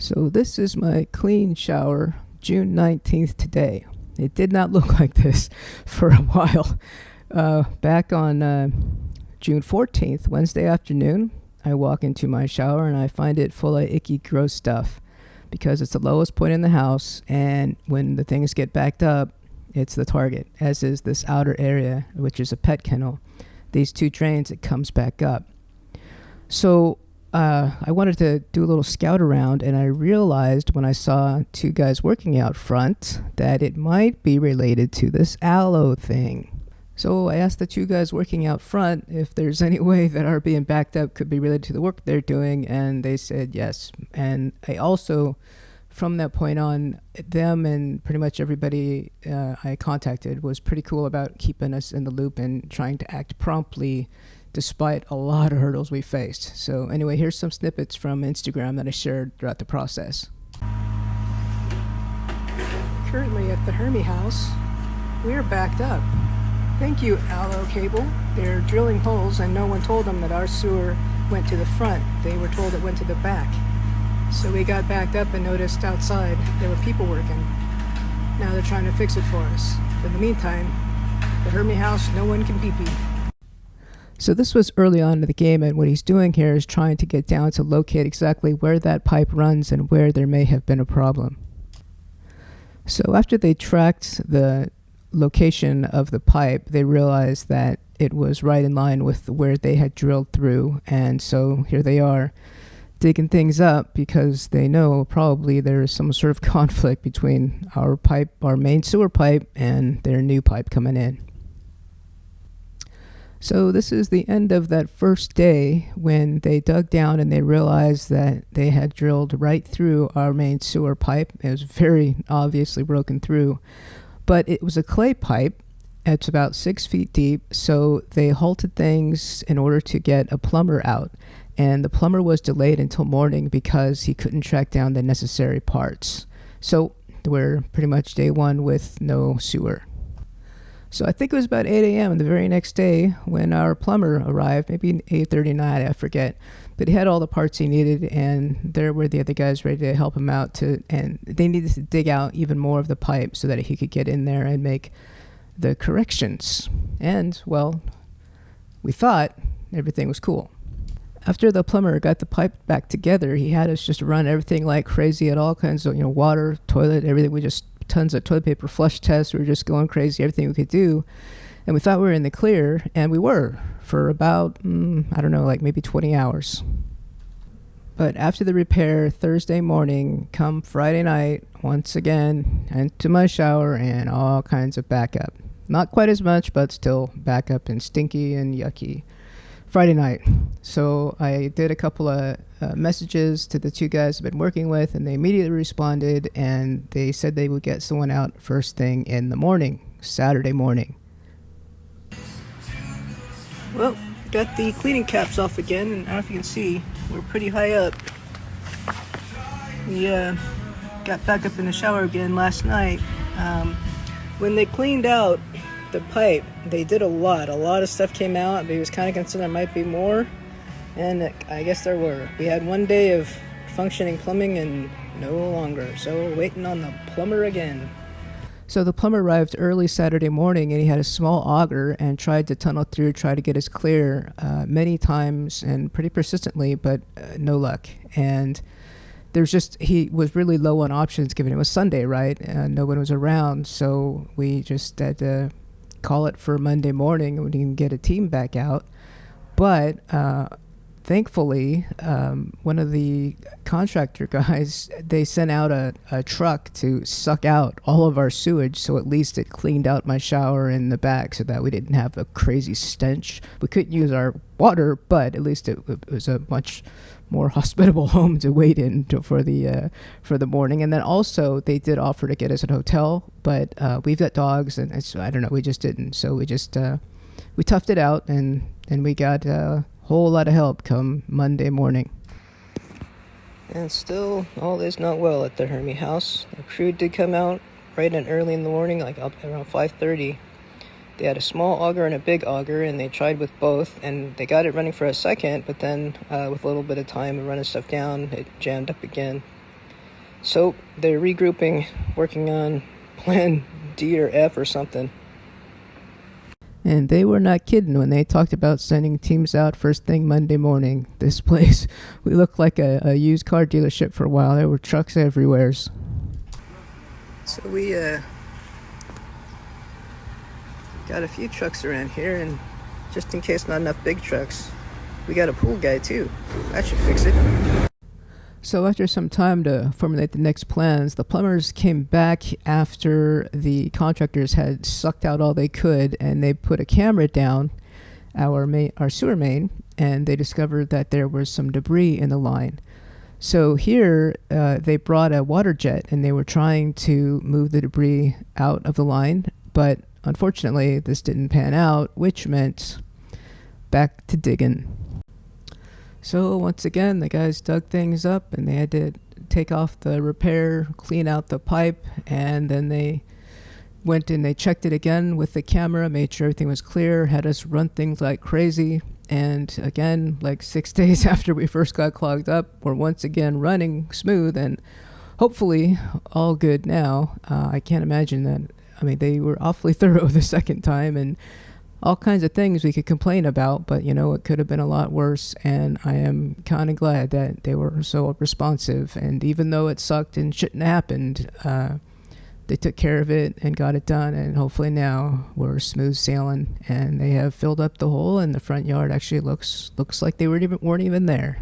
So this is my clean shower, June 19th today. It did not look like this for a while. Back on June 14th, Wednesday afternoon, I walk into my shower and I find it full of icky, gross stuff because it's the lowest point in the house, and when the things get backed up, it's the target, as is this outer area, which is a pet kennel. These two drains, it comes back up. So I wanted to do a little scout around, and I realized when I saw two guys working out front that it might be related to this aloe thing. So I asked the two guys working out front if there's any way that our being backed up could be related to the work they're doing, and they said yes. And I also, from that point on, them and pretty much everybody I contacted was pretty cool about keeping us in the loop and trying to act promptly despite a lot of hurdles we faced. So anyway, here's some snippets from Instagram that I shared throughout the process. Currently at the Hermie house, we're backed up. Thank you, Aloe Cable. They're drilling holes, and no one told them that our sewer went to the front. They were told it went to the back. So we got backed up and noticed outside there were people working. Now they're trying to fix it for us. But in the meantime, the Hermie house, no one can pee-pee. So this was early on in the game, and what he's doing here is trying to get down to locate exactly where that pipe runs and where there may have been a problem. So after they tracked the location of the pipe, they realized that it was right in line with where they had drilled through, and so here they are digging things up because they know probably there's some sort of conflict between our pipe, our main sewer pipe, and their new pipe coming in. So this is the end of that first day when they dug down and they realized that they had drilled right through our main sewer pipe. It was very obviously broken through, but it was a clay pipe. It's about 6 feet deep, so they halted things in order to get a plumber out, and the plumber was delayed until morning because he couldn't track down the necessary parts. So we're pretty much day one with no sewer. So I think it was about 8 a.m. the very next day when our plumber arrived, maybe 8:39, I forget. But he had all the parts he needed, and there were the other guys ready to help him out, and they needed to dig out even more of the pipe so that he could get in there and make the corrections. And, well, we thought everything was cool. After the plumber got the pipe back together, he had us just run everything like crazy at all kinds of, water, toilet, everything. We just tons of toilet paper flush tests. We were just going crazy, everything we could do. And we thought we were in the clear, and we were for about, maybe 20 hours. But after the repair Thursday morning, come Friday night, once again, into my shower and all kinds of backup. Not quite as much, but still backup and stinky and yucky. Friday night. So I did a couple of messages to the two guys I've been working with, and they immediately responded, and they said they would get someone out first thing in the morning, Saturday morning. Well, got the cleaning caps off again, and I don't know if you can see, we're pretty high up. We got back up in the shower again last night. When they cleaned out the pipe, they did a lot of stuff came out, but he was kind of concerned there might be more, and I guess there were. We had one day of functioning plumbing and no longer, so waiting on the plumber again. So the plumber arrived early Saturday morning, and he had a small auger and tried to tunnel through, try to get us clear many times and pretty persistently, but no luck. And he was really low on options given it was Sunday, right? No one was around, so we just had to call it for Monday morning and we didn't get a team back out. But thankfully, one of the contractor guys, they sent out a truck to suck out all of our sewage, so at least it cleaned out my shower in the back so that we didn't have a crazy stench. We couldn't use our water, but at least it was a much more hospitable home to wait in for the morning. And then also they did offer to get us a hotel, but we've got dogs, and I don't know, we just didn't. So we just we toughed it out, and we got a whole lot of help come Monday morning. And still, all is not well at the Hermie house. The crew did come out bright and early in the morning, like up around 5:30. They had a small auger and a big auger, and they tried with both, and they got it running for a second, but then with a little bit of time and running stuff down, it jammed up again. So they're regrouping, working on Plan D or F or something. And they were not kidding when they talked about sending teams out first thing Monday morning. This place, we looked like a used car dealership for a while. There were trucks everywhere. So we got a few trucks around here, and just in case not enough big trucks, we got a pool guy too. That should fix it. So after some time to formulate the next plans, the plumbers came back after the contractors had sucked out all they could, and they put a camera down our sewer main, and they discovered that there was some debris in the line. So here they brought a water jet, and they were trying to move the debris out of the line, but unfortunately this didn't pan out, which meant back to digging. So once again, the guys dug things up, and they had to take off the repair, clean out the pipe, and then they went and they checked it again with the camera, made sure everything was clear, had us run things like crazy. And again, like 6 days after we first got clogged up, we're once again running smooth and hopefully all good now. I can't imagine that. I mean, they were awfully thorough the second time, and all kinds of things we could complain about, but it could have been a lot worse, and I am kind of glad that they were so responsive. And even though it sucked and shouldn't have happened, they took care of it and got it done, and hopefully now we're smooth sailing, and they have filled up the hole, and the front yard actually looks like they weren't even there.